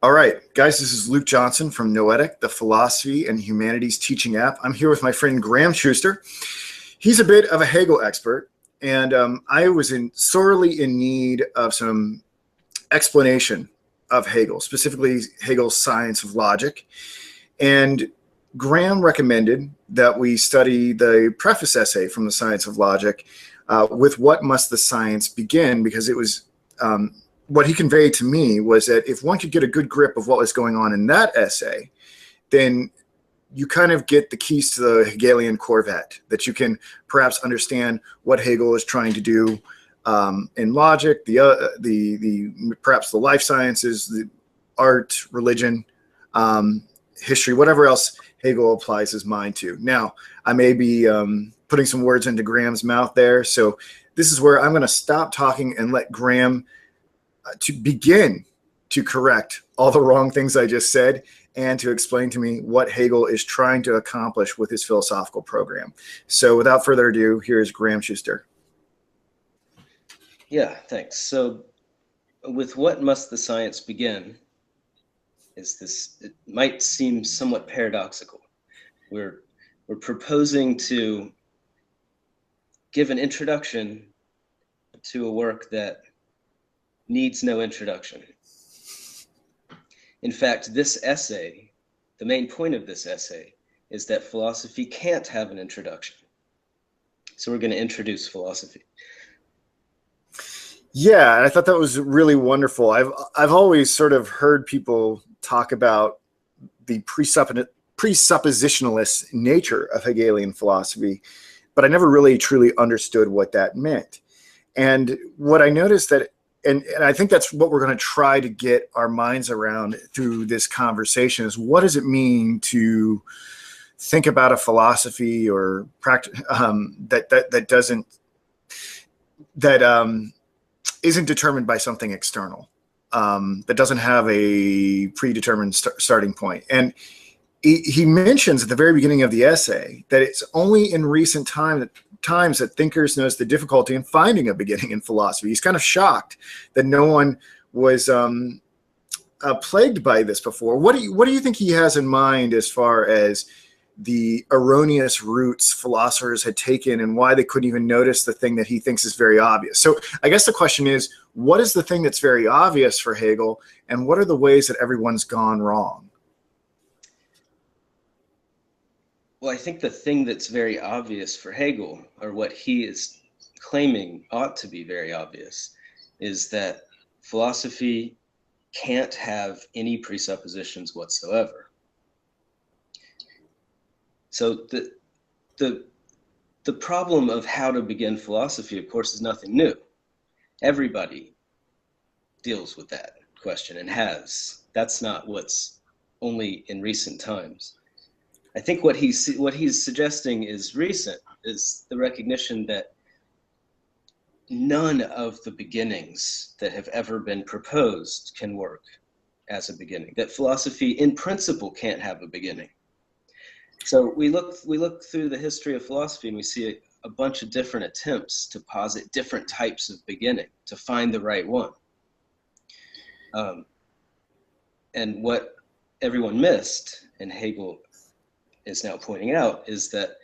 All right, guys, this is Luke Johnson from Noetic, the philosophy and humanities teaching app. I'm here with my friend Graham Schuster. He's a bit of a Hegel expert, and I was sorely in need of some explanation of Hegel, specifically Hegel's science of logic. And Graham recommended that we study the preface essay from the Science of Logic with What Must the Science Begin, because it was what he conveyed to me was that if one could get a good grip of what was going on in that essay, then you kind of get the keys to the Hegelian Corvette, that you can perhaps understand what Hegel is trying to do in logic, perhaps the life sciences, the art, religion, history, whatever else Hegel applies his mind to. Now, I may be putting some words into Graham's mouth there, so this is where I'm going to stop talking and let Graham to begin to correct all the wrong things I just said and to explain to me what Hegel is trying to accomplish with his philosophical program. So without further ado, here's Graham Schuster. Yeah, thanks. So with what must the science begin is this, it might seem somewhat paradoxical. We're proposing to give an introduction to a work that needs no introduction. In fact, this essay, the main point of this essay is that philosophy can't have an introduction. So we're going to introduce philosophy. Yeah, I thought that was really wonderful. I've always sort of heard people talk about the presuppositionalist nature of Hegelian philosophy, but I never really truly understood what that meant. And what I noticed that and I think that's what we're going to try to get our minds around through this conversation is what does it mean to think about a philosophy or practice that isn't determined by something external, that doesn't have a predetermined starting point. And he mentions at the very beginning of the essay that it's only in recent times that thinkers notice the difficulty in finding a beginning in philosophy. He's kind of shocked that no one was plagued by this before. What do you think he has in mind as far as the erroneous routes philosophers had taken and why they couldn't even notice the thing that he thinks is very obvious? So I guess the question is, what is the thing that's very obvious for Hegel, and what are the ways that everyone's gone wrong? Well, I think the thing that's very obvious for Hegel, or what he is claiming ought to be very obvious, is that philosophy can't have any presuppositions whatsoever. So the problem of how to begin philosophy, of course, is nothing new. Everybody deals with that question and has. That's not what's only in recent times. I think what he's suggesting is recent, is the recognition that none of the beginnings that have ever been proposed can work as a beginning, that philosophy in principle can't have a beginning. So we look through the history of philosophy and we see a bunch of different attempts to posit different types of beginning, to find the right one. And what everyone missed, and Hegel is now pointing out, is that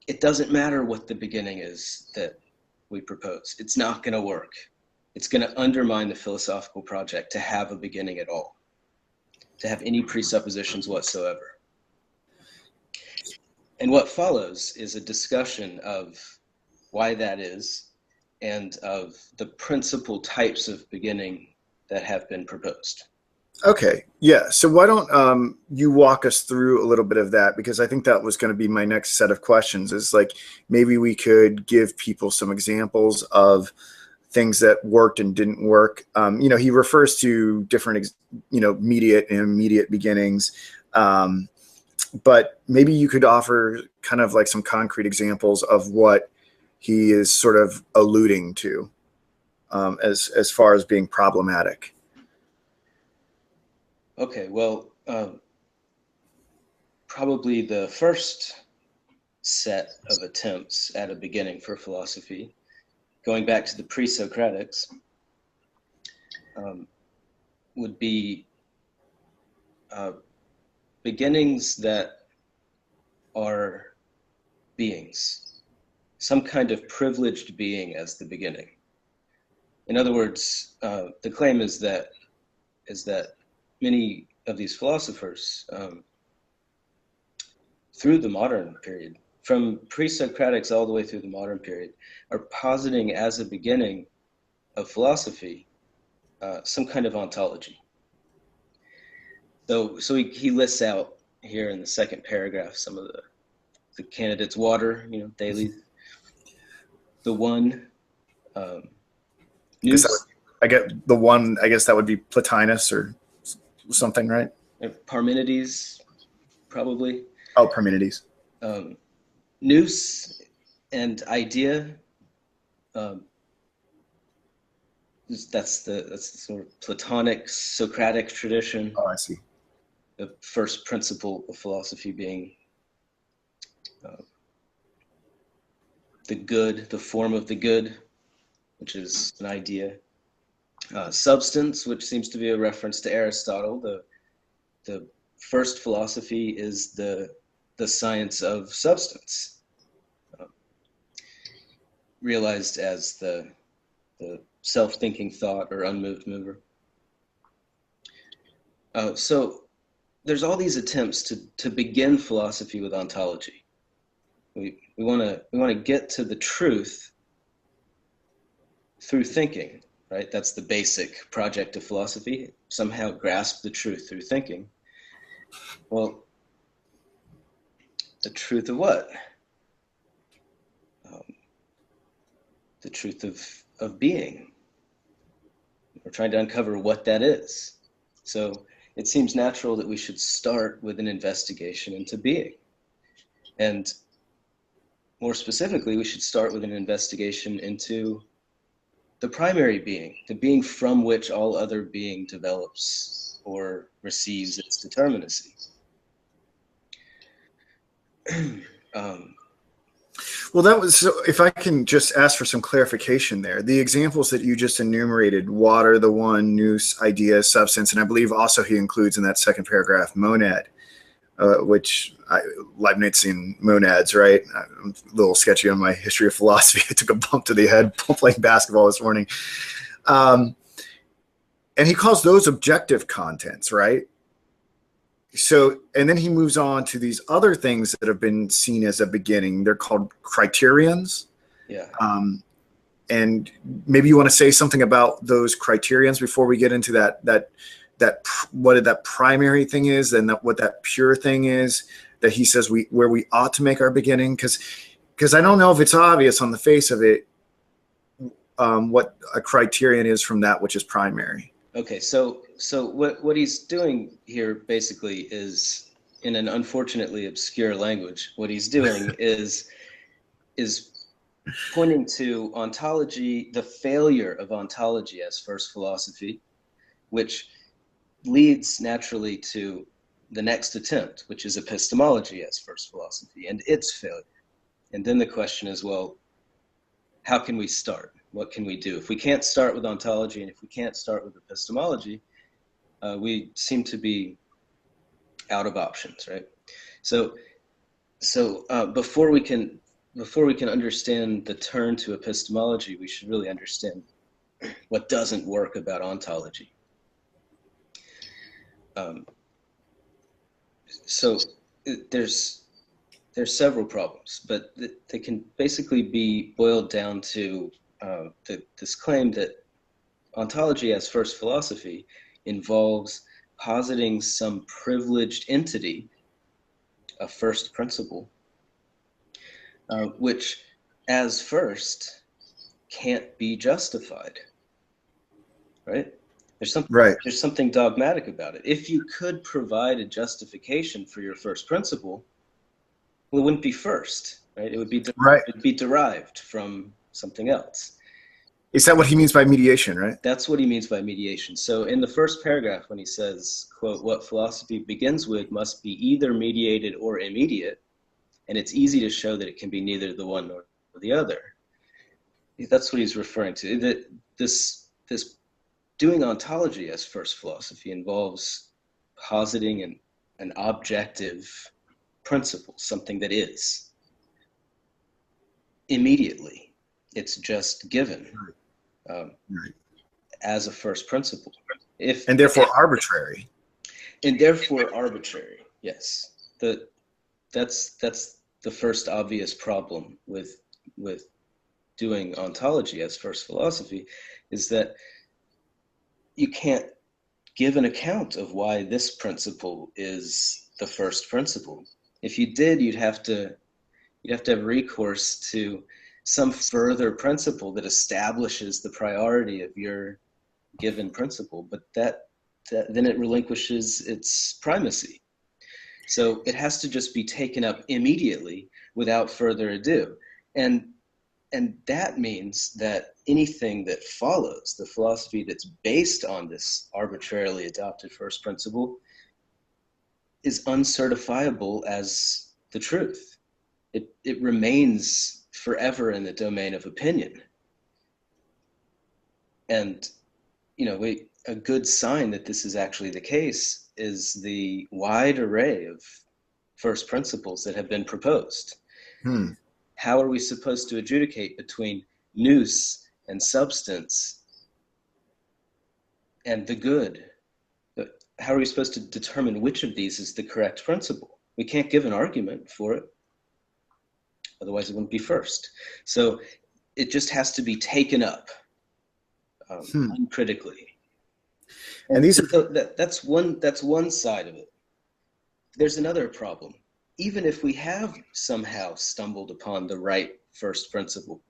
it doesn't matter what the beginning is that we propose. It's not going to work. It's going to undermine the philosophical project to have a beginning at all, to have any presuppositions whatsoever. And what follows is a discussion of why that is and of the principal types of beginning that have been proposed. Okay, yeah. So why don't you walk us through a little bit of that, because I think that was going to be my next set of questions, is like maybe we could give people some examples of things that worked and didn't work. He refers to different, immediate and immediate beginnings. But maybe you could offer kind of like some concrete examples of what he is sort of alluding to as far as being problematic. Okay, well, probably the first set of attempts at a beginning for philosophy, going back to the PreSocratics, would be beginnings that are beings, some kind of privileged being as the beginning. In other words, the claim is that many of these philosophers, through the modern period, from pre-Socratics all the way through the modern period, are positing as a beginning of philosophy some kind of ontology. So he lists out here in the second paragraph some of the candidates: water, daily, the one, nous, I get the one. I guess that would be Plotinus or something, right? Parmenides, probably. Oh, Parmenides. Nous and idea. That's the sort of Platonic, Socratic tradition. Oh, I see. The first principle of philosophy being the good, the form of the good, which is an idea. Substance, which seems to be a reference to Aristotle. The first philosophy is the science of substance, realized as the self-thinking thought or unmoved mover. So there's all these attempts to begin philosophy with ontology. We want to get to the truth through thinking, right? That's the basic project of philosophy. Somehow grasp the truth through thinking. Well, the truth of what? The truth of being. We're trying to uncover what that is. So it seems natural that we should start with an investigation into being. And more specifically, we should start with an investigation into the primary being, the being from which all other being develops or receives its determinacy. Well, that was, so if I can just ask for some clarification there, the examples that you just enumerated, water, the one, nous, idea, substance, and I believe also he includes in that second paragraph, monad, Leibnizian monads, right? I'm a little sketchy on my history of philosophy. I took a bump to the head playing basketball this morning. And he calls those objective contents, right? So, and then he moves on to these other things that have been seen as a beginning. They're called criterions. Yeah. And maybe you want to say something about those criterions before we get into that what that primary thing is, and what that pure thing is that he says where we ought to make our beginning. Because I don't know if it's obvious on the face of it what a criterion is from that which is primary. Okay, so what he's doing here basically is, in an unfortunately obscure language, what he's doing is pointing to ontology, the failure of ontology as first philosophy, which leads naturally to the next attempt, which is epistemology as first philosophy, and its failure. And then the question is, well, how can we start? What can we do? If we can't start with ontology, and if we can't start with epistemology, we seem to be out of options, right? So before we can understand the turn to epistemology, we should really understand what doesn't work about ontology. So there's several problems, but they can basically be boiled down to this claim that ontology as first philosophy involves positing some privileged entity, a first principle, which as first can't be justified, right? There's something dogmatic about it. If you could provide a justification for your first principle, well, it wouldn't be first, right? It would be it'd be derived from something else. Is that what he means by mediation, right? That's what he means by mediation. So in the first paragraph, when he says, quote, what philosophy begins with must be either mediated or immediate, and it's easy to show that it can be neither the one nor the other. That's what he's referring to. That this doing ontology as first philosophy involves positing an objective principle, something that is. Immediately, it's just given as a first principle. And therefore arbitrary. And therefore arbitrary, yes. That's the first obvious problem with doing ontology as first philosophy, is that you can't give an account of why this principle is the first principle. If you did, you'd have to have recourse to some further principle that establishes the priority of your given principle, but that then it relinquishes its primacy. So it has to just be taken up immediately without further ado. And that means that anything that follows, the philosophy that's based on this arbitrarily adopted first principle, is uncertifiable as the truth. It remains forever in the domain of opinion. And, a good sign that this is actually the case is the wide array of first principles that have been proposed. How are we supposed to adjudicate between nous and substance and the good? How are we supposed to determine which of these is the correct principle? We can't give an argument for it. Otherwise, it wouldn't be first. So it just has to be taken up uncritically. And these are, so that's one side of it. There's another problem. Even if we have somehow stumbled upon the right first principle,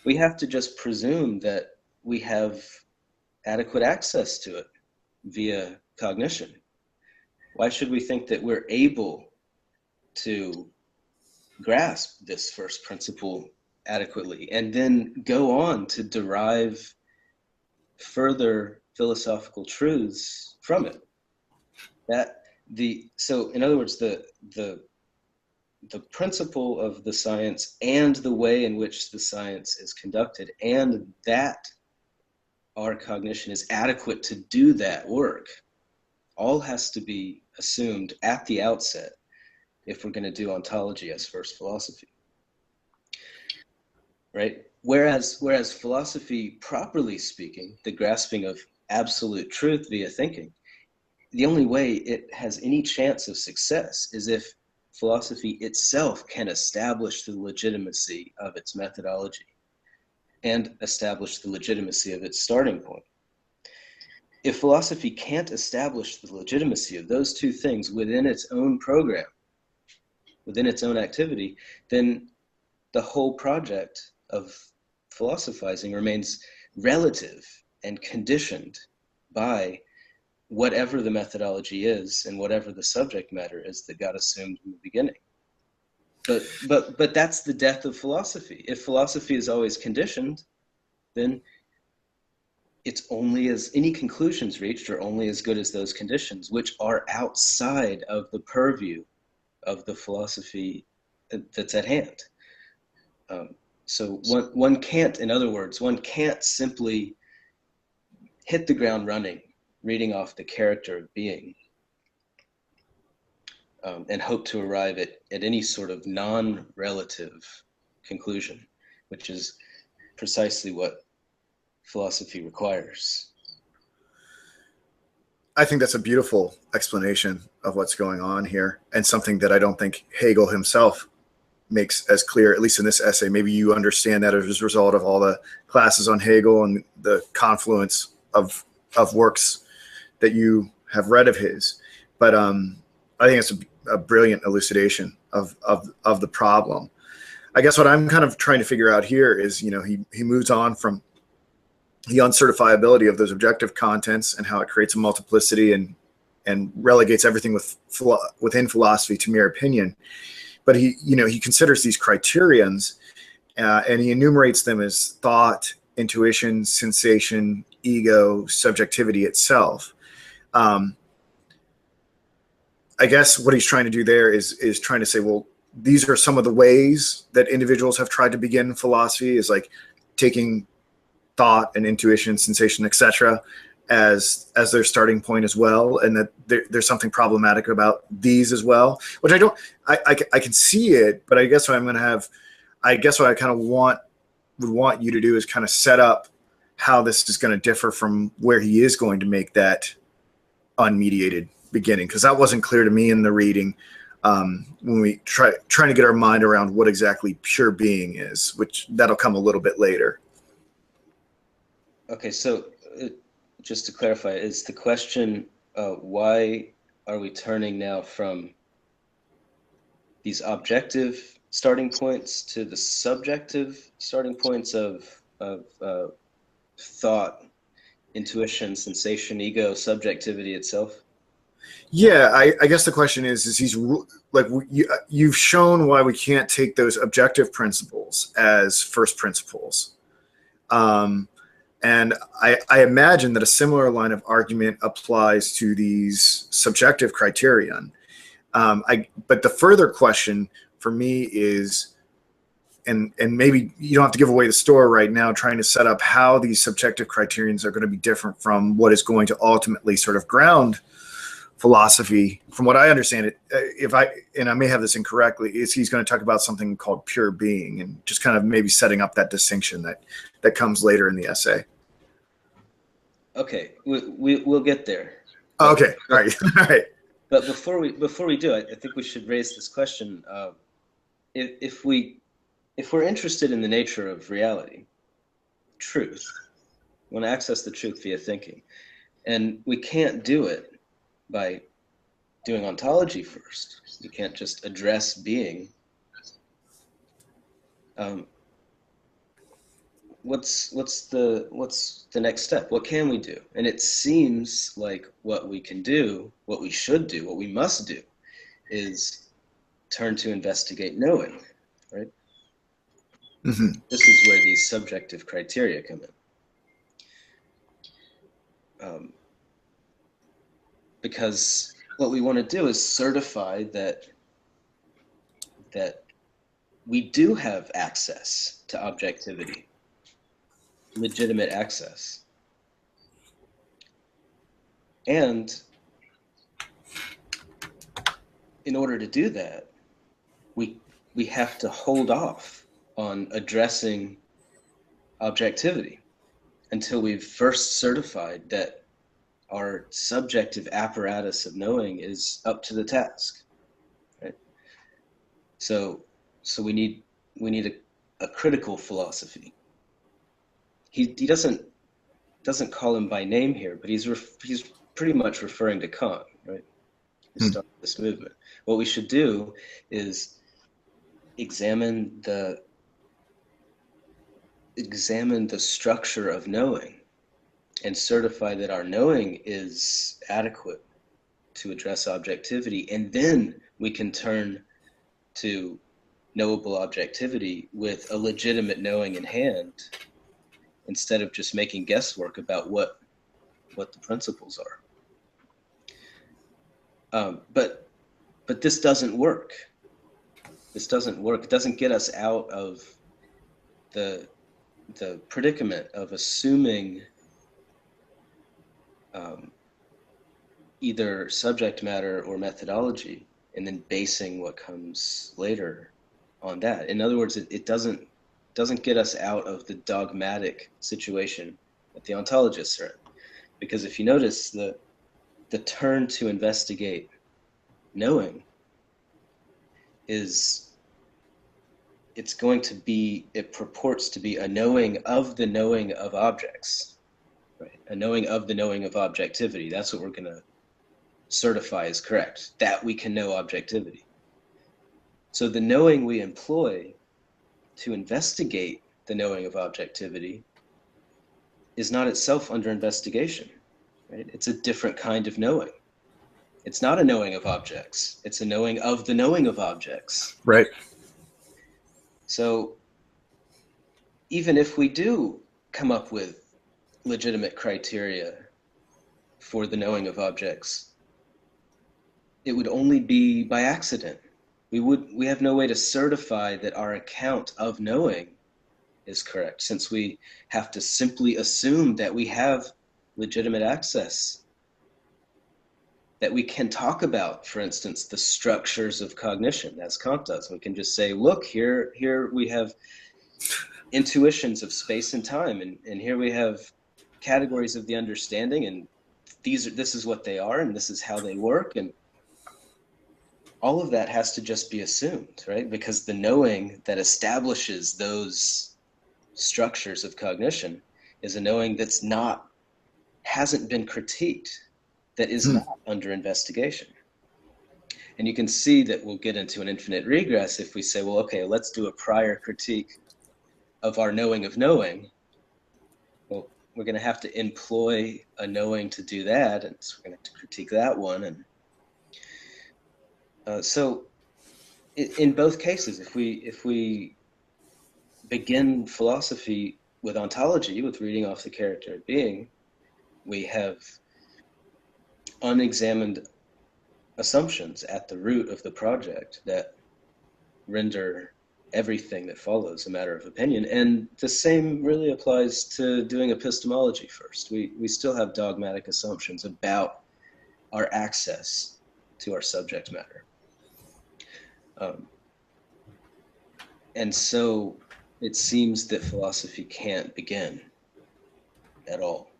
we have to just presume that we have adequate access to it via cognition. Why should we think that we're able to grasp this first principle adequately and then go on to derive further philosophical truths from it? So in other words, the principle of the science and the way in which the science is conducted, and that our cognition is adequate to do that work, all has to be assumed at the outset if we're going to do ontology as first philosophy, right? Whereas philosophy, properly speaking, the grasping of absolute truth via thinking, the only way it has any chance of success is if philosophy itself can establish the legitimacy of its methodology and establish the legitimacy of its starting point. If philosophy can't establish the legitimacy of those two things within its own program, within its own activity, then the whole project of philosophizing remains relative and conditioned by whatever the methodology is and whatever the subject matter is that got assumed in the beginning. But that's the death of philosophy. If philosophy is always conditioned, then it's only as any conclusions reached are only as good as those conditions, which are outside of the purview of the philosophy that's at hand. So one can't, in other words, one can't simply hit the ground running, reading off the character of being, and hope to arrive at any sort of non-relative conclusion, which is precisely what philosophy requires. I think that's a beautiful explanation of what's going on here, and something that I don't think Hegel himself makes as clear, at least in this essay. Maybe you understand that as a result of all the classes on Hegel and the confluence of works that you have read of his. But I think it's a brilliant elucidation of the problem. I guess what I'm kind of trying to figure out here is, he moves on from the uncertifiability of those objective contents and how it creates a multiplicity and relegates everything within philosophy to mere opinion. But he considers these criterions and he enumerates them as thought, intuition, sensation, ego, subjectivity itself. I guess what he's trying to do there is trying to say, well, these are some of the ways that individuals have tried to begin philosophy, is like taking thought and intuition, sensation, etc., as their starting point as well, and that there's something problematic about these as well, which I can see it, but I guess what I kind of would want you to do is kind of set up how this is going to differ from where he is going to make that unmediated beginning, because that wasn't clear to me in the reading when we trying to get our mind around what exactly pure being is, which that'll come a little bit later. Okay, so just to clarify, is the question why are we turning now from these objective starting points to the subjective starting points of thought, intuition, sensation, ego, subjectivity itself? Yeah, I guess the question is he's like, you've shown why we can't take those objective principles as first principles. And I imagine that a similar line of argument applies to these subjective criterion. But the further question for me is, and maybe you don't have to give away the store right now, trying to set up how these subjective criterions are going to be different from what is going to ultimately sort of ground philosophy. From what I understand it, and I may have this incorrectly, is he's going to talk about something called pure being, and just kind of maybe setting up that distinction that comes later in the essay. Okay, we'll get there. Okay, all right. But before we do, I think we should raise this question: if we're interested in the nature of reality, truth, we want to access the truth via thinking, and we can't do it by doing ontology first. You can't just address being. What's the next step? What can we do? And it seems like what we can do, what we should do, what we must do, is turn to investigate knowing, right? Mm-hmm. This is where these subjective criteria come in. Because what we want to do is certify that we do have access to objectivity, legitimate access. And in order to do that, we have to hold off on addressing objectivity until we've first certified that our subjective apparatus of knowing is up to the task, right? So we need a critical philosophy. He doesn't call him by name here, but he's pretty much referring to Kant, right? Who started this movement. What we should do is examine the structure of knowing and certify that our knowing is adequate to address objectivity, and then we can turn to knowable objectivity with a legitimate knowing in hand, instead of just making guesswork about what the principles are. But this doesn't work. This doesn't work. It doesn't get us out of the predicament of assuming either subject matter or methodology, and then basing what comes later on that. In other words, it doesn't get us out of the dogmatic situation that the ontologists are in. Because if you notice, the turn to investigate knowing it purports to be a knowing of the knowing of objects, right? A knowing of the knowing of objectivity. That's what we're going to certify is correct, that we can know objectivity. So the knowing we employ to investigate the knowing of objectivity is not itself under investigation, right? It's a different kind of knowing. It's not a knowing of objects. It's a knowing of the knowing of objects. Right. So even if we do come up with legitimate criteria for the knowing of objects, it would only be by accident. We have no way to certify that our account of knowing is correct, since we have to simply assume that we have legitimate access, that we can talk about, for instance, the structures of cognition, as Kant does. We can just say, look, here we have intuitions of space and time, and here we have categories of the understanding, and this is what they are, and this is how they work, and all of that has to just be assumed, right? Because the knowing that establishes those structures of cognition is a knowing hasn't been critiqued, that is not under investigation. And you can see that we'll get into an infinite regress if we say, well, okay, let's do a prior critique of our knowing of knowing. Well, we're going to have to employ a knowing to do that, and so we're going to have to critique that one. And so in both cases, if we begin philosophy with ontology, with reading off the character of being, we have unexamined assumptions at the root of the project that render everything that follows a matter of opinion. And the same really applies to doing epistemology first. We still have dogmatic assumptions about our access to our subject matter. And so it seems that philosophy can't begin at all.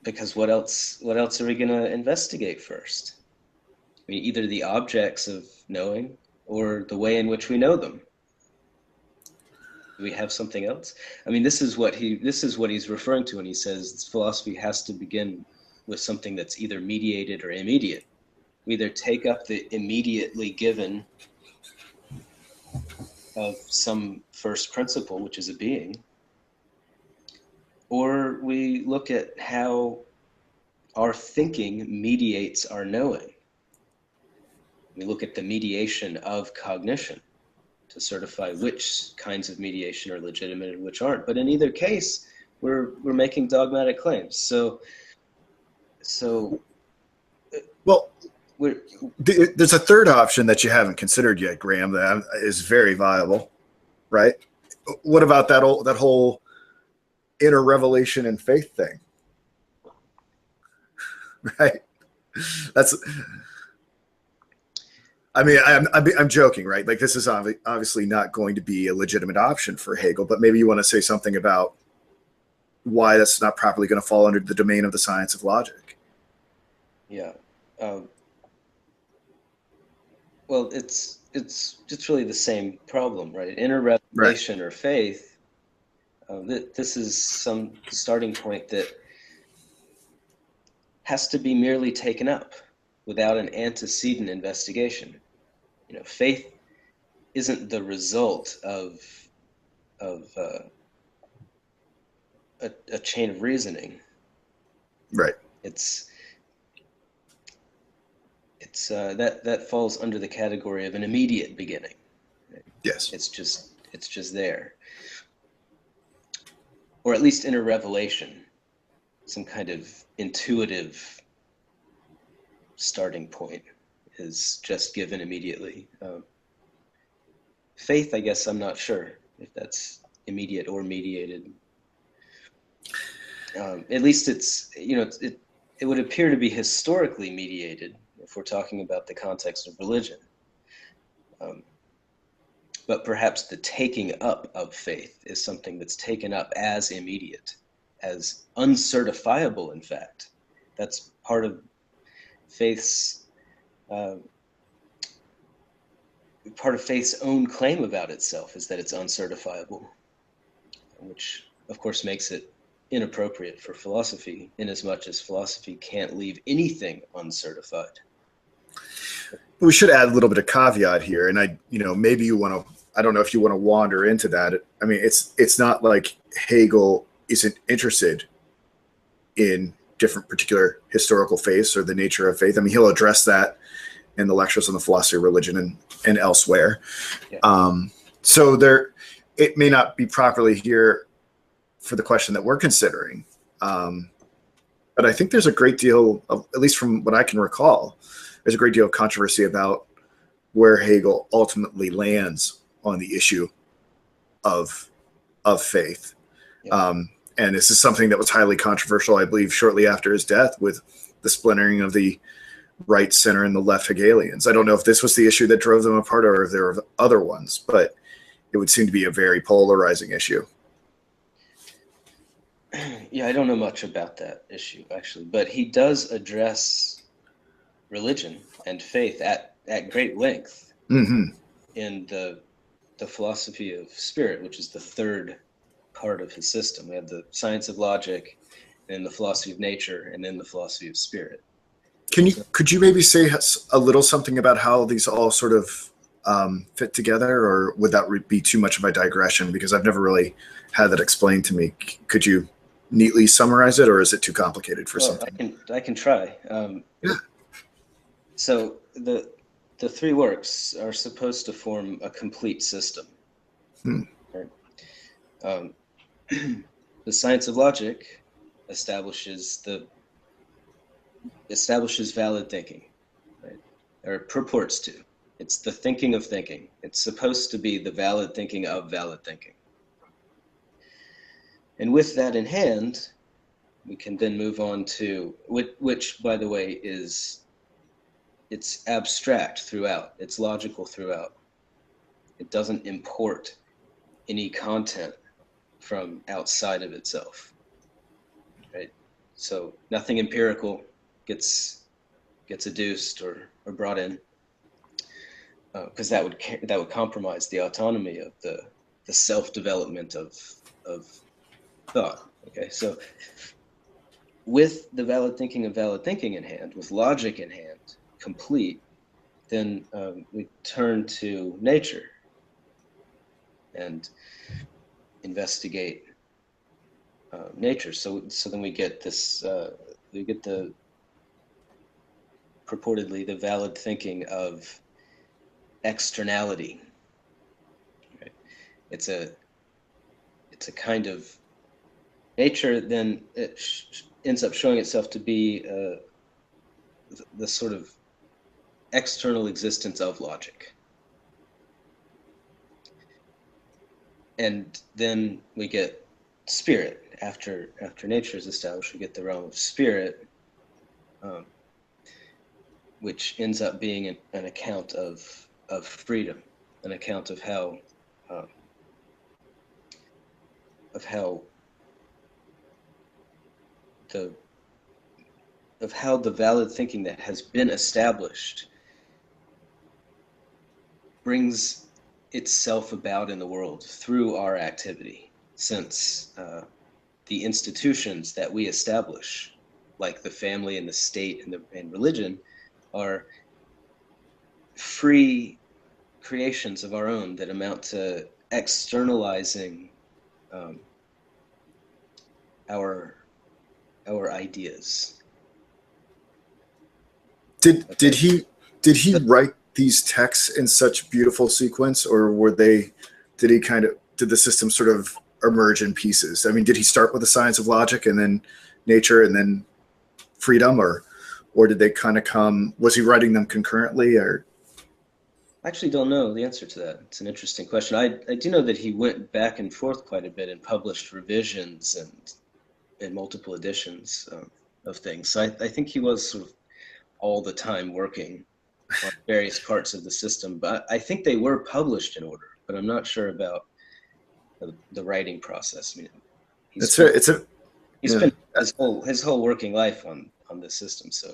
Because what else are we going to investigate first? I mean, either the objects of knowing or the way in which we know them. Do we have something else? I mean, this is what he's referring to when he says philosophy has to begin with something that's either mediated or immediate. We either take up the immediately given of some first principle, which is a being, or we look at how our thinking mediates our knowing. We look at the mediation of cognition to certify which kinds of mediation are legitimate and which aren't. But in either case, we're making dogmatic claims. So well, there's a third option that you haven't considered yet, Graham, that is very viable, right? What about that whole inner revelation and faith thing? Right? I'm joking, right? Like, this is obviously not going to be a legitimate option for Hegel, but maybe you want to say something about why that's not properly going to fall under the domain of the science of logic. Yeah. Well, it's just really the same problem, right? Inner revelation, right, or faith. This is some starting point that has to be merely taken up without an antecedent investigation. Faith isn't the result of a chain of reasoning. Right. It's that falls under the category of an immediate beginning. Right? Yes. It's just there. Or at least inner revelation, some kind of intuitive starting point is just given immediately. Faith, I guess, I'm not sure if that's immediate or mediated. At least it would appear to be historically mediated if we're talking about the context of religion. But perhaps the taking up of faith is something that's taken up as immediate, as uncertifiable, in fact. That's part of faith's own claim about itself, is that it's uncertifiable, which of course makes it inappropriate for philosophy, inasmuch as philosophy can't leave anything uncertified. We should add a little bit of caveat here, and maybe you want to, I don't know if you want to wander into that. I mean, it's not like Hegel isn't interested in different particular historical faiths or the nature of faith. I mean, he'll address that in the lectures on the philosophy of religion and elsewhere. Yeah. So it may not be properly here for the question that we're considering. But I think there's a great deal of, at least from what I can recall, there's a great deal of controversy about where Hegel ultimately lands on the issue of of faith. Yeah. And this is something that was highly controversial, I believe, shortly after his death, with the splintering of the right, center, and the left Hegelians. I don't know if this was the issue that drove them apart or if there were other ones, but it would seem to be a very polarizing issue. Yeah, I don't know much about that issue, actually, but he does address religion and faith at great length in the philosophy of spirit, which is the third part of his system. We have the science of logic, and the philosophy of nature, and then the philosophy of spirit. Could you maybe say a little something about how these all sort of fit together, or would that be too much of a digression? Because I've never really had that explained to me. Could you neatly summarize it, or is it too complicated for something? I can try. Yeah. So the three works are supposed to form a complete system. Right? The science of logic establishes valid thinking, right? Or purports to. It's the thinking of thinking. It's supposed to be the valid thinking of valid thinking. And with that in hand, we can then move on to, which by the way, it's abstract throughout. It's logical throughout. It doesn't import any content from outside of itself, right? So nothing empirical gets adduced or brought in, because that would compromise the autonomy of the self-development of thought. Okay, so with the valid thinking of valid thinking in hand, with logic in hand, complete, then we turn to nature and investigate nature. So then we get this. We get the purportedly the valid thinking of externality. Right? It's a kind of nature. Then it ends up showing itself to be the sort of external existence of logic. And then we get spirit. After nature is established, we get the realm of spirit, which ends up being an account of freedom, an account of how the valid thinking that has been established brings itself about in the world through our activity, since the institutions that we establish, like the family and the state and religion, are free creations of our own that amount to externalizing our ideas. Did he write these texts in such beautiful sequence, or did the system sort of emerge in pieces? I mean, did he start with the science of logic and then nature and then freedom, or did they kind of come? Was he writing them concurrently, or? I actually don't know the answer to that. It's an interesting question. I do know that he went back and forth quite a bit and published revisions and multiple editions of things. So I think he was sort of all the time working on various parts of the system, but I think they were published in order, but I'm not sure about the writing process. I mean, he's spent his whole working life on this system, so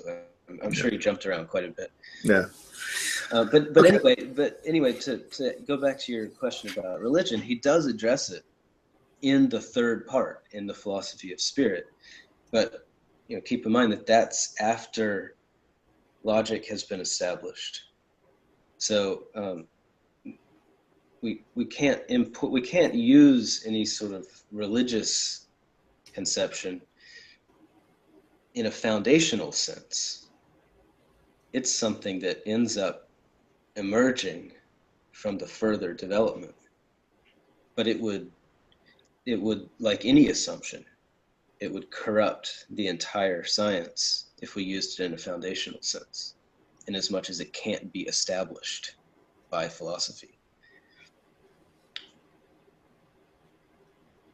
I'm sure he jumped around quite a bit. Yeah. But okay. anyway, to go back to your question about religion, he does address it in the third part, in the philosophy of spirit. But keep in mind that that's after logic has been established. So we can't use any sort of religious conception in a foundational sense. It's something that ends up emerging from the further development. But it would, like any assumption, it would corrupt the entire science if we used it in a foundational sense, in as much as it can't be established by philosophy.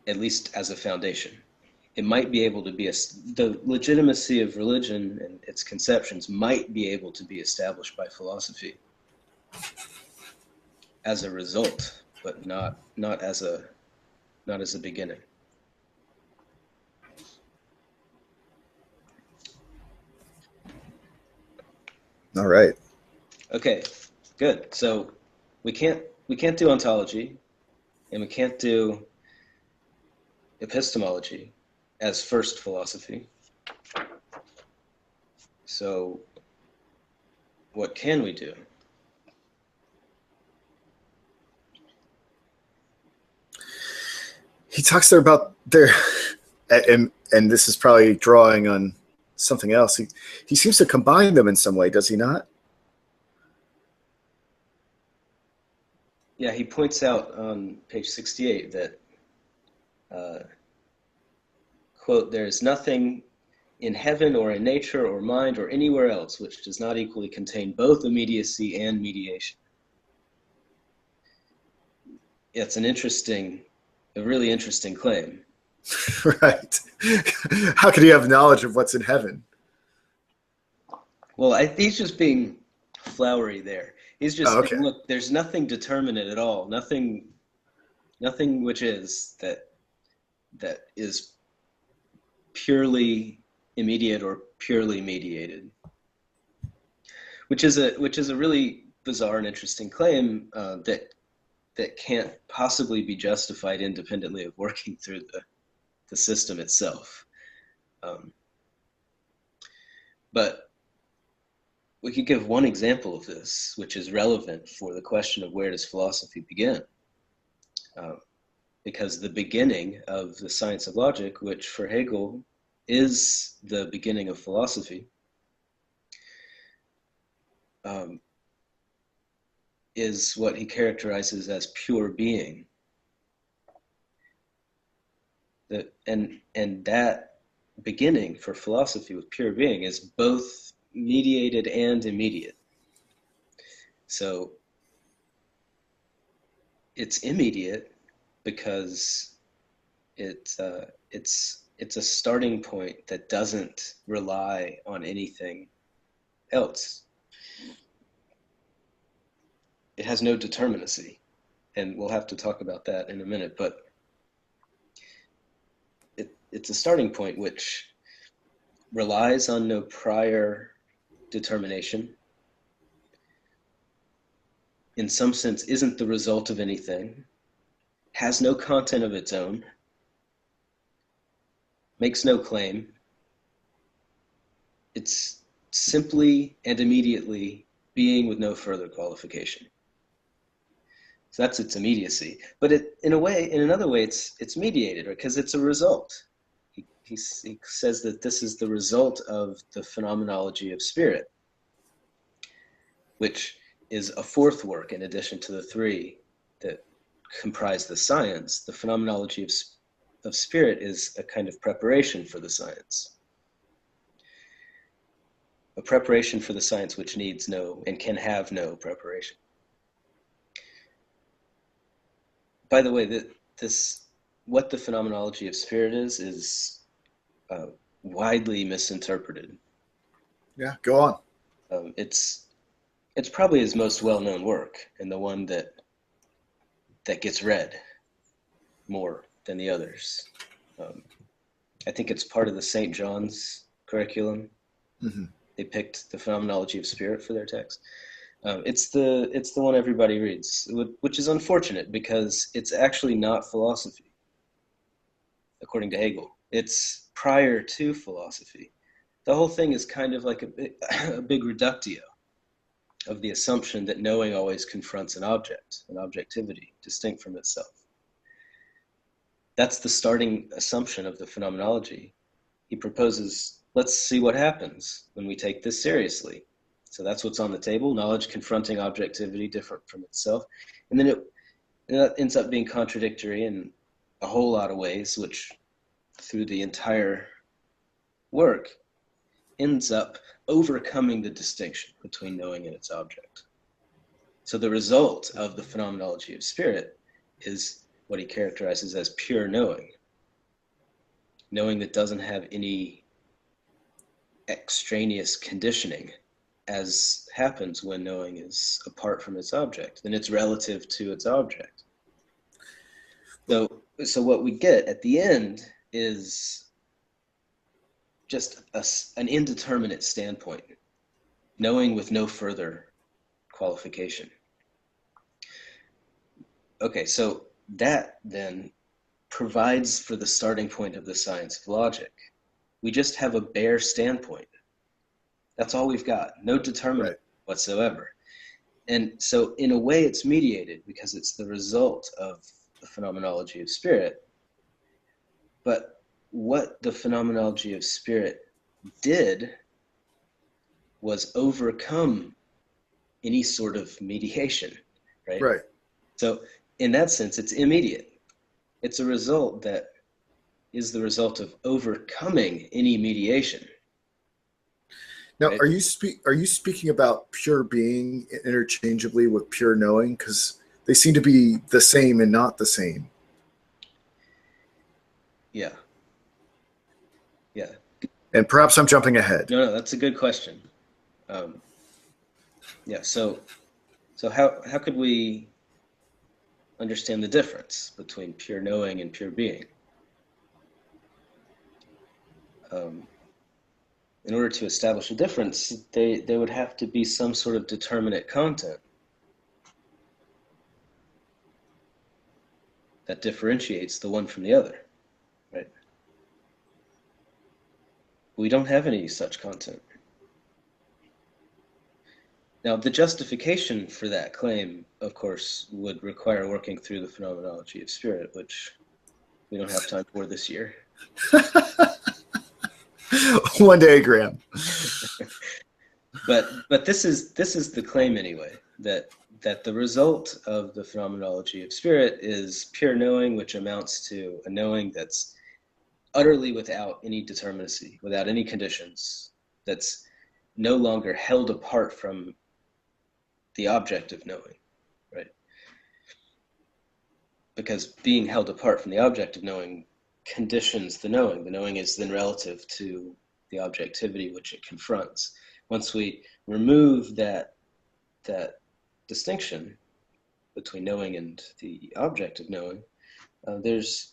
at least as a foundation. It might be able to be, the legitimacy of religion and its conceptions might be able to be established by philosophy as a result, but not as a beginning. All right. Okay, good. So we can't do ontology, and we can't do epistemology as first philosophy. So what can we do? He talks there about there, and this is probably drawing on something else. He seems to combine them in some way, does he not? Yeah, he points out on page 68 that, quote, "There is nothing in heaven or in nature or mind or anywhere else which does not equally contain both immediacy and mediation." Yeah, it's a really interesting claim. Right. How could he have knowledge of what's in heaven? Well, he's just being flowery there. He's just okay. saying, look, there's nothing determinate at all. Nothing which is that is purely immediate or purely mediated, which is a really bizarre and interesting claim that can't possibly be justified independently of working through the system itself. But we could give one example of this, which is relevant for the question of where does philosophy begin? Because the beginning of the science of logic, which for Hegel is the beginning of philosophy, is what he characterizes as pure being. And that beginning for philosophy with pure being is both mediated and immediate. So it's immediate because it's a starting point that doesn't rely on anything else. It has no determinacy, and we'll have to talk about that in a minute, but it's a starting point which relies on no prior determination, in some sense isn't the result of anything, has no content of its own, makes no claim. It's simply and immediately being with no further qualification. So that's its immediacy. But in another way, it's mediated, right? Because it's a result. He says that this is the result of the phenomenology of spirit, which is a fourth work in addition to the three that comprise the science. The phenomenology of spirit is a kind of preparation for the science. A preparation for the science which needs no and can have no preparation. By the way, what the phenomenology of spirit is widely misinterpreted. Yeah, go on. It's probably his most well-known work, and the one that gets read more than the others. I think it's part of the St. John's curriculum. Mm-hmm. They picked the phenomenology of spirit for their text. It's the one everybody reads, which is unfortunate because it's actually not philosophy, according to Hegel. It's prior to philosophy. The whole thing is kind of like a big reductio of the assumption that knowing always confronts an object, an objectivity distinct from itself. That's the starting assumption of the phenomenology. He proposes, let's see what happens when we take this seriously. So that's what's on the table, knowledge confronting objectivity different from itself. And then it ends up being contradictory in a whole lot of ways, which through the entire work ends up overcoming the distinction between knowing and its object. So the result of the phenomenology of spirit is what he characterizes as pure knowing, knowing that doesn't have any extraneous conditioning, as happens when knowing is apart from its object, then it's relative to its object. So what we get at the end is just an indeterminate standpoint, knowing with no further qualification. Okay, so that then provides for the starting point of the science of logic. We just have a bare standpoint. That's all we've got, no determinant whatsoever. And so in a way it's mediated because it's the result of the phenomenology of spirit. But what the phenomenology of spirit did was overcome any sort of mediation, right? Right. So in that sense, it's immediate. It's a result that is the result of overcoming any mediation. Now, Right? are you speaking about pure being interchangeably with pure knowing? Because they seem to be the same and not the same. Yeah. Yeah. And perhaps I'm jumping ahead. No, that's a good question. Yeah. So how could we understand the difference between pure knowing and pure being? In order to establish a difference, there would have to be some sort of determinate content that differentiates the one from the other, right? We don't have any such content. Now, the justification for that claim, of course, would require working through the phenomenology of spirit, which we don't have time for this year. One day, Graham. But this is the claim anyway, that the result of the phenomenology of spirit is pure knowing, which amounts to a knowing that's utterly without any determinacy, without any conditions, that's no longer held apart from the object of knowing, right? Because being held apart from the object of knowing conditions the knowing. The knowing is then relative to the objectivity which it confronts. Once we remove that distinction between knowing and the object of knowing, there's,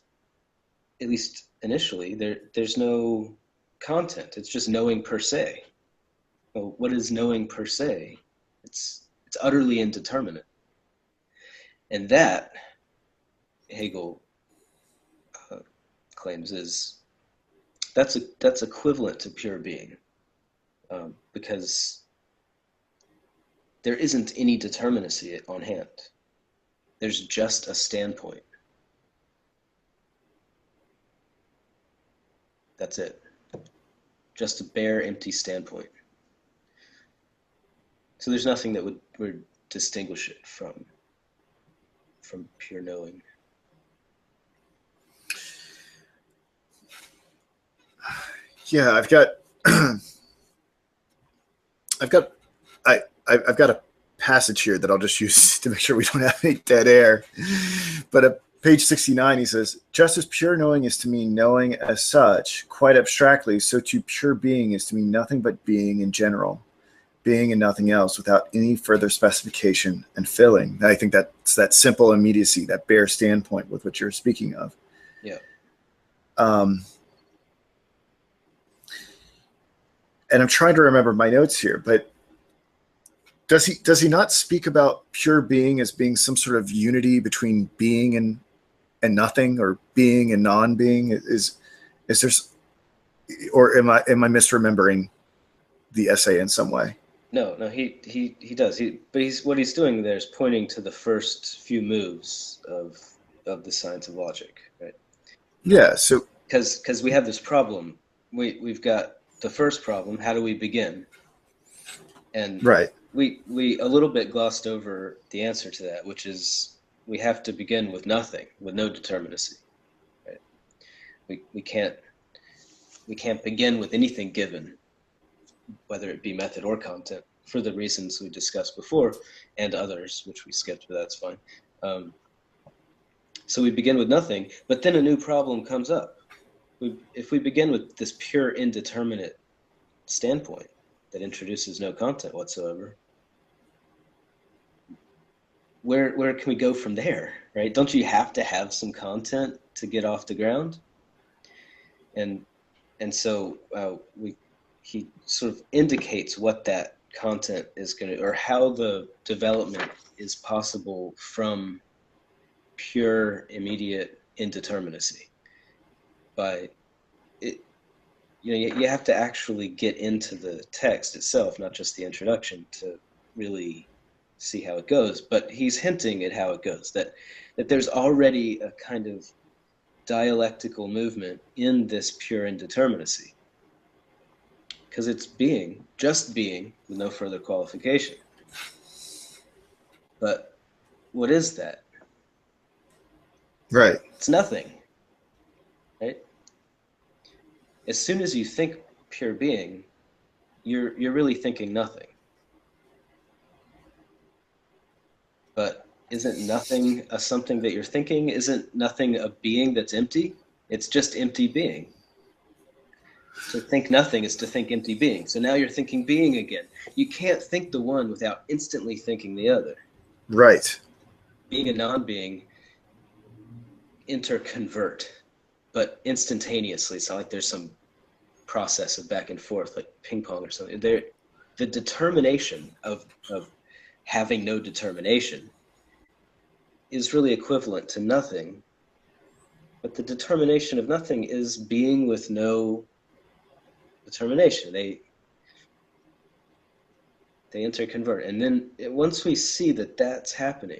at least initially, there's no content. It's just knowing per se. Well, what is knowing per se? It's utterly indeterminate. And that, Hegel claims, that's equivalent to pure being, because there isn't any determinacy on hand. There's just a standpoint. That's it. Just a bare, empty standpoint. So there's nothing that would distinguish it from pure knowing. Yeah, I've got a passage here that I'll just use to make sure we don't have any dead air. But at page 69, he says, just as pure knowing is to mean knowing as such, quite abstractly, so too pure being is to mean nothing but being in general, being and nothing else, without any further specification and filling. And I think that's that simple immediacy, that bare standpoint with what you're speaking of. Yeah. And I'm trying to remember my notes here, but does he not speak about pure being as being some sort of unity between being and nothing, or being and non-being? Is there, or am I misremembering the essay in some way? No, he does. But what he's doing there is pointing to the first few moves of the science of logic, right? Yeah. So because we have this problem, we've got the first problem. How do we begin? And right. We a little bit glossed over the answer to that, which is we have to begin with nothing, with no determinacy. Right? We can't begin with anything given, whether it be method or content, for the reasons we discussed before, and others which we skipped, but that's fine. So we begin with nothing, but then a new problem comes up. If we begin with this pure indeterminate standpoint that introduces no content whatsoever, where can we go from there, right? Don't you have to have some content to get off the ground? And so he sort of indicates what that content is going to, or how the development is possible from pure immediate indeterminacy. By it, you have to actually get into the text itself, not just the introduction, to really see how it goes. But he's hinting at how it goes, that there's already a kind of dialectical movement in this pure indeterminacy, because it's being, just being, with no further qualification. But what is that? Right. It's nothing, right? As soon as you think pure being, you're really thinking nothing. But isn't nothing a something that you're thinking? Isn't nothing a being that's empty? It's just empty being. To think nothing is to think empty being. So now you're thinking being again. You can't think the one without instantly thinking the other. Right. Being and non-being interconvert, but instantaneously. It's not like there's some process of back and forth, like ping pong or something. The determination of having no determination is really equivalent to nothing. But the determination of nothing is being with no determination. They interconvert. And then once we see that that's happening,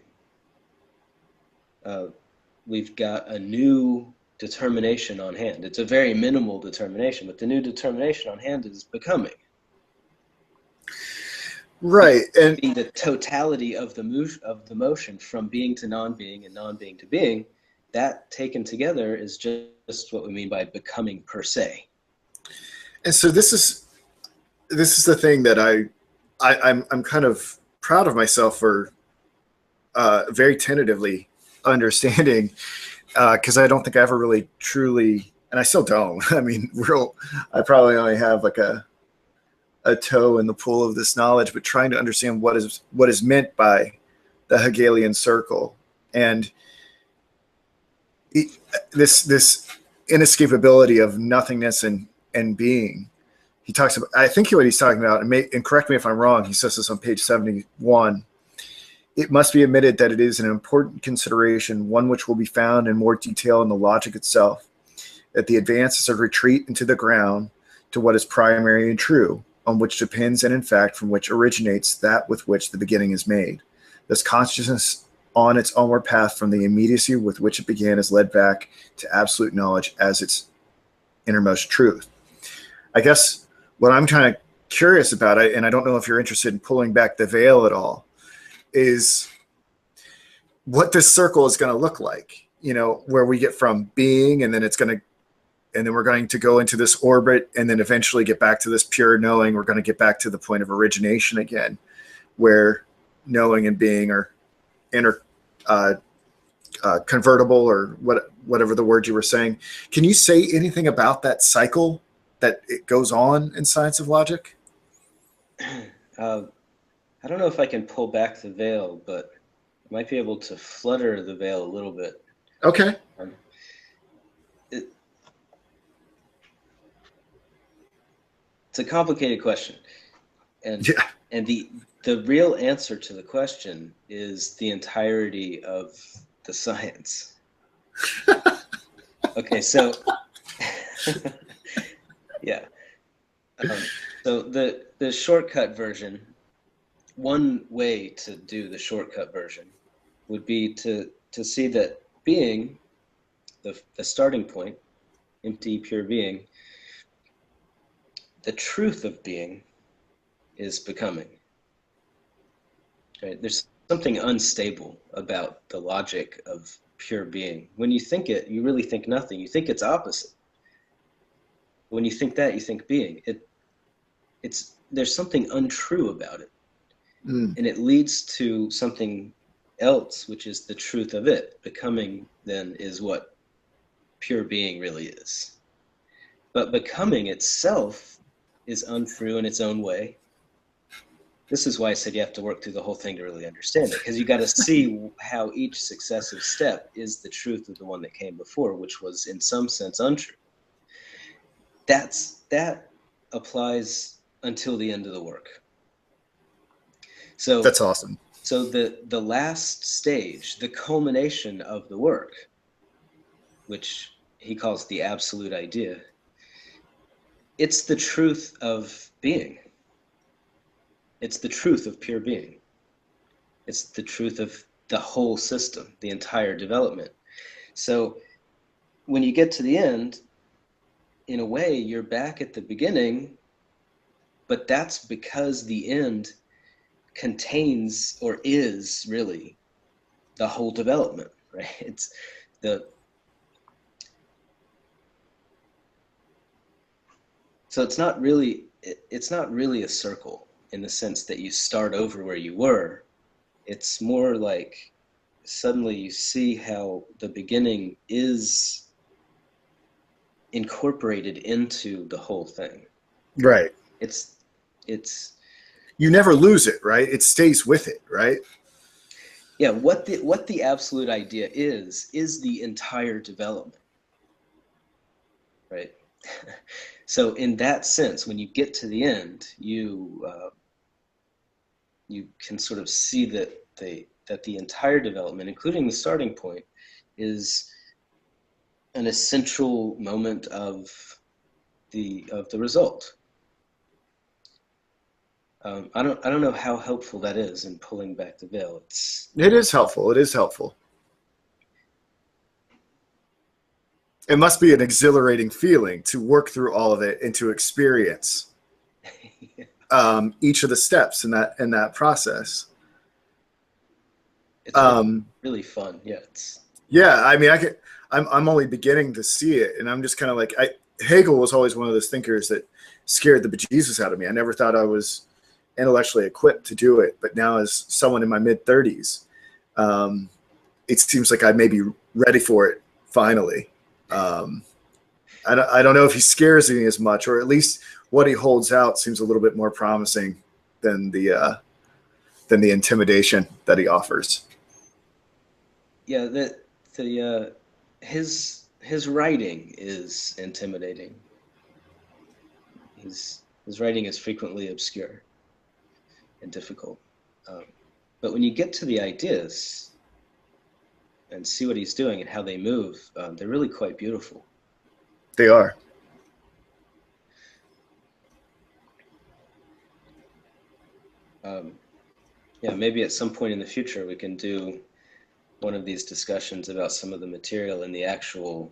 we've got a new determination on hand. It's a very minimal determination, but the new determination on hand is becoming. Right. And being the totality of the motion from being to non-being and non-being to being, that taken together is just what we mean by becoming per se. And so this is the thing that I'm kind of proud of myself for very tentatively understanding, because I don't think I ever really truly, and I still don't. I mean, I probably only have like a toe in the pool of this knowledge, but trying to understand what is meant by the Hegelian circle and this inescapability of nothingness and being. He talks about, I think what he's talking about, and correct me if I'm wrong, he says this on page 71, it must be admitted that it is an important consideration, one which will be found in more detail in the logic itself, that the advance is a retreat into the ground to what is primary and true, on which depends and in fact from which originates that with which the beginning is made. Thus consciousness on its onward path from the immediacy with which it began is led back to absolute knowledge as its innermost truth. I guess what I'm kind of curious about, and I don't know if you're interested in pulling back the veil at all, is what this circle is going to look like, where we get from being, and then we're going to go into this orbit, and then eventually get back to this pure knowing. We're going to get back to the point of origination again, where knowing and being are convertible, or whatever the word you were saying. Can you say anything about that cycle that it goes on in science of logic? I don't know if I can pull back the veil, but I might be able to flutter the veil a little bit. Okay. It's a complicated question, and the real answer to the question is the entirety of the science. Okay, so yeah. So the shortcut version, one way to do the shortcut version would be to see that being, the starting point, empty, pure being, the truth of being is becoming. Right? There's something unstable about the logic of pure being. When you think it, you really think nothing. You think it's opposite. When you think that, you think being. There's something untrue about it. And it leads to something else, which is the truth of it. Becoming, then, is what pure being really is. But becoming itself is untrue in its own way. This is why I said you have to work through the whole thing to really understand it, because you got to see how each successive step is the truth of the one that came before, which was in some sense untrue. That applies until the end of the work. So That's awesome. So the last stage, the culmination of the work, which he calls the absolute idea, it's the truth of being. It's the truth of pure being. It's the truth of the whole system, the entire development. So when you get to the end, in a way, you're back at the beginning, but that's because the end contains, or is really, the whole development, right? It's not really a circle in the sense that you start over where you were. It's more like suddenly you see how the beginning is incorporated into the whole thing. Right. It's you never lose it, right? It stays with it, right? Yeah, what the absolute idea is the entire development, right? So in that sense, when you get to the end, you can sort of see that the entire development, including the starting point, is an essential moment of the result. I don't know how helpful that is in pulling back the veil. It is helpful. It is helpful. It must be an exhilarating feeling to work through all of it and to experience each of the steps in that process. It's really fun. Yeah. Yeah. I mean, I'm only beginning to see it, and I'm just kind of like, Hegel was always one of those thinkers that scared the bejesus out of me. I never thought I was intellectually equipped to do it, but now as someone in my mid-30s, it seems like I may be ready for it finally. I don't know if he scares me as much, or at least what he holds out seems a little bit more promising than the intimidation that he offers. Yeah, his writing is intimidating. His writing is frequently obscure and difficult. But when you get to the ideas and see what he's doing and how they move, they're really quite beautiful. They are. Yeah, maybe at some point in the future we can do one of these discussions about some of the material in the actual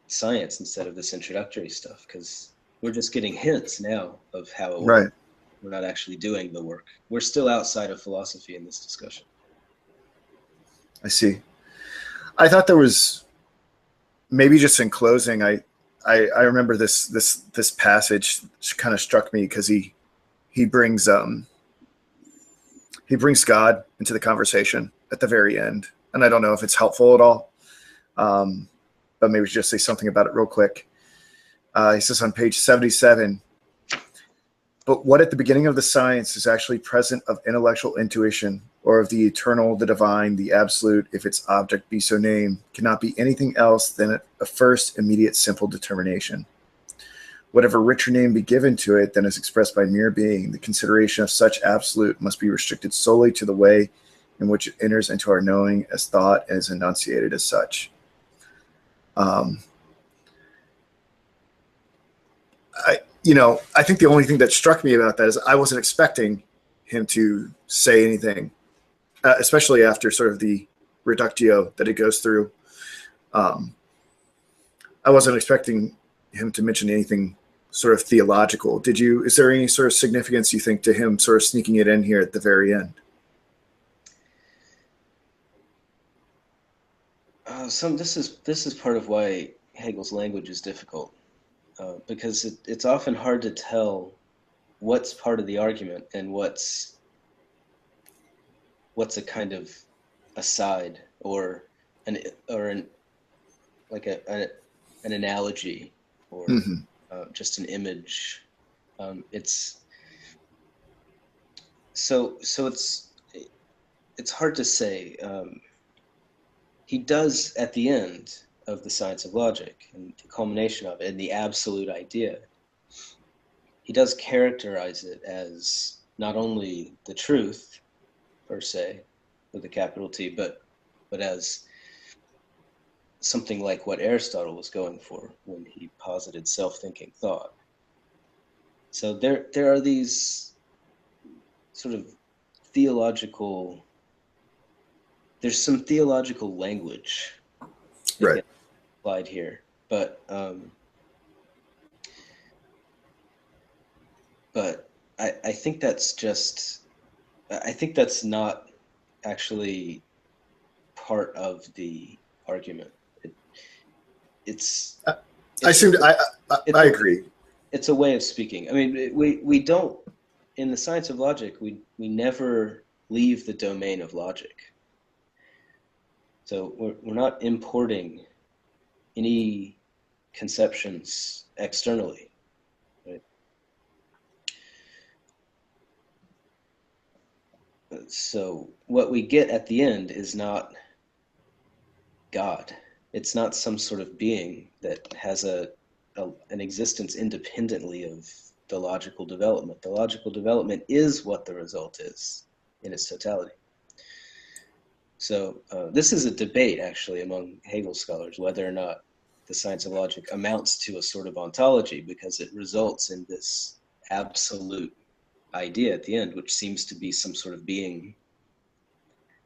science instead of this introductory stuff, because we're just getting hints now of how it works. Right. We're not actually doing the work. We're still outside of philosophy in this discussion. I see. I thought there was, maybe just in closing, I remember this passage kind of struck me because he brings God into the conversation at the very end, and I don't know if it's helpful at all, but maybe just say something about it real quick. He says on page 77, but what at the beginning of the science is actually present of intellectual intuition, or of the eternal, the divine, the absolute, if its object be so named, cannot be anything else than a first immediate simple determination. Whatever richer name be given to it than is expressed by mere being, the consideration of such absolute must be restricted solely to the way in which it enters into our knowing as thought and is enunciated as such. I think the only thing that struck me about that is I wasn't expecting him to say anything, especially after sort of the reductio that it goes through. I wasn't expecting him to mention anything sort of theological. Is there any sort of significance, you think, to him sort of sneaking it in here at the very end? This is part of why Hegel's language is difficult, because it's often hard to tell what's part of the argument and what's what's a kind of aside or an analogy or just an image. It's hard to say. He does at the end of the science of logic and the culmination of it and the absolute idea, he does characterize it as not only the truth per se with a capital T, but as something like what Aristotle was going for when he posited self-thinking thought. So there are these sort of there's some theological language that gets applied here, but I think that's not actually part of the argument. I agree. It's a way of speaking. I mean, we don't, in the science of logic, we never leave the domain of logic. So we're not importing any conceptions externally, right? So what we get at the end is not God. It's not some sort of being that has an existence independently of the logical development. The logical development is what the result is in its totality. So this is a debate, actually, among Hegel scholars, whether or not the science of logic amounts to a sort of ontology, because it results in this absolute idea at the end, which seems to be some sort of being.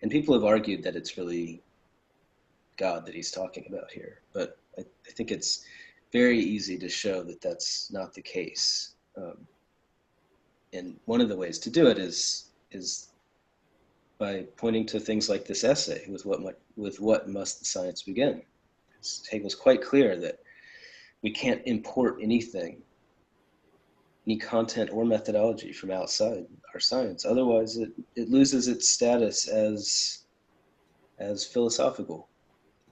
And people have argued that it's really God that he's talking about here. But I think it's very easy to show that that's not the case. And one of the ways to do it is by pointing to things like this essay, with what must the science begin? Hegel's quite clear that we can't import anything, any content or methodology from outside our science. Otherwise, it loses its status as philosophical.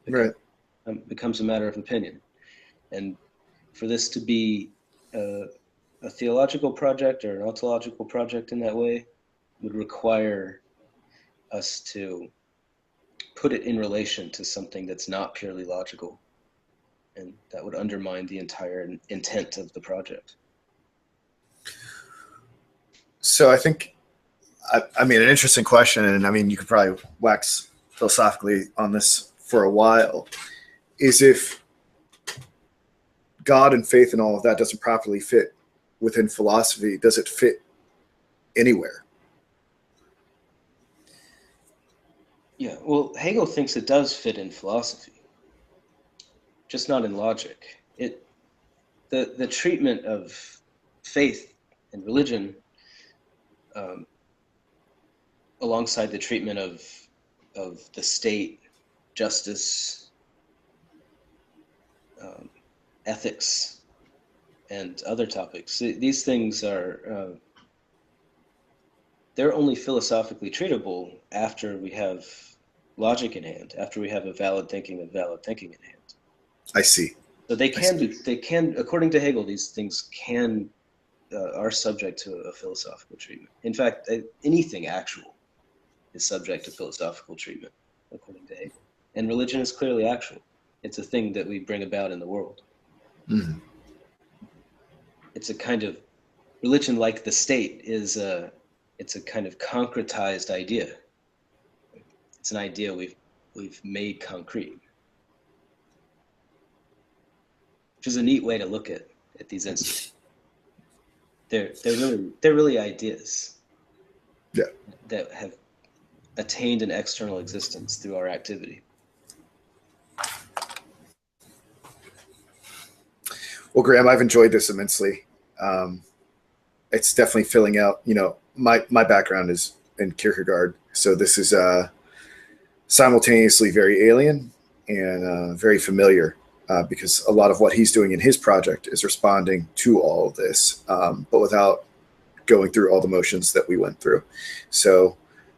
Right. Becomes a matter of opinion. And for this to be a theological project or an ontological project in that way would require us to put it in relation to something that's not purely logical, and that would undermine the entire intent of the project. So I think, I mean, an interesting question, and I mean, you could probably wax philosophically on this for a while, is if God and faith and all of that doesn't properly fit within philosophy, does it fit anywhere? Yeah, well, Hegel thinks it does fit in philosophy, just not in logic. The treatment of faith and religion, alongside the treatment of the state, justice, ethics, and other topics, these things are they're only philosophically treatable after we have logic in hand, after we have a valid thinking in hand. I see. So they can, according to Hegel, these things are subject to a philosophical treatment. In fact, anything actual is subject to philosophical treatment, according to Hegel. And religion is clearly actual. It's a thing that we bring about in the world. Mm-hmm. It's a kind of religion, like the state, it's a kind of concretized idea. It's an idea we've made concrete, which is a neat way to look at these instances. They're really ideas. Yeah. That have attained an external existence through our activity. Well, Graham, I've enjoyed this immensely. It's definitely filling out, my background is in Kierkegaard. So this is simultaneously very alien and very familiar, because a lot of what he's doing in his project is responding to all of this, but without going through all the motions that we went through. So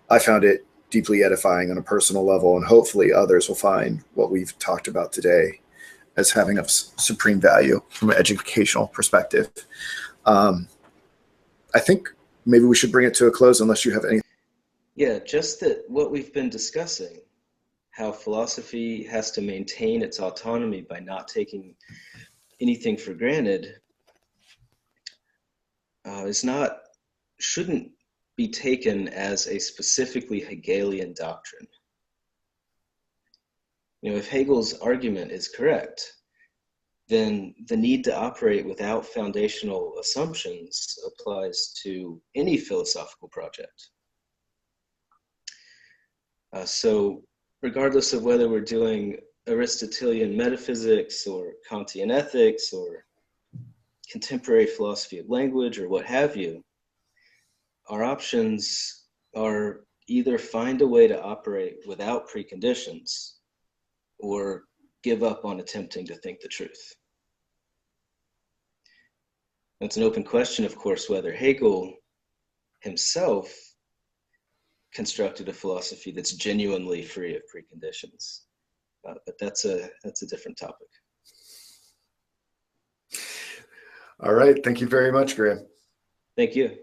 I found it deeply edifying on a personal level, and hopefully others will find what we've talked about today as having of supreme value from an educational perspective. I think maybe we should bring it to a close unless you have any. Yeah, just that what we've been discussing, how philosophy has to maintain its autonomy by not taking anything for granted, shouldn't be taken as a specifically Hegelian doctrine. If Hegel's argument is correct, then the need to operate without foundational assumptions applies to any philosophical project. So regardless of whether we're doing Aristotelian metaphysics or Kantian ethics or contemporary philosophy of language or what have you, our options are either find a way to operate without preconditions or give up on attempting to think the truth. It's an open question, of course, whether Hegel himself constructed a philosophy that's genuinely free of preconditions. But that's a different topic. All right. Thank you very much, Graham. Thank you.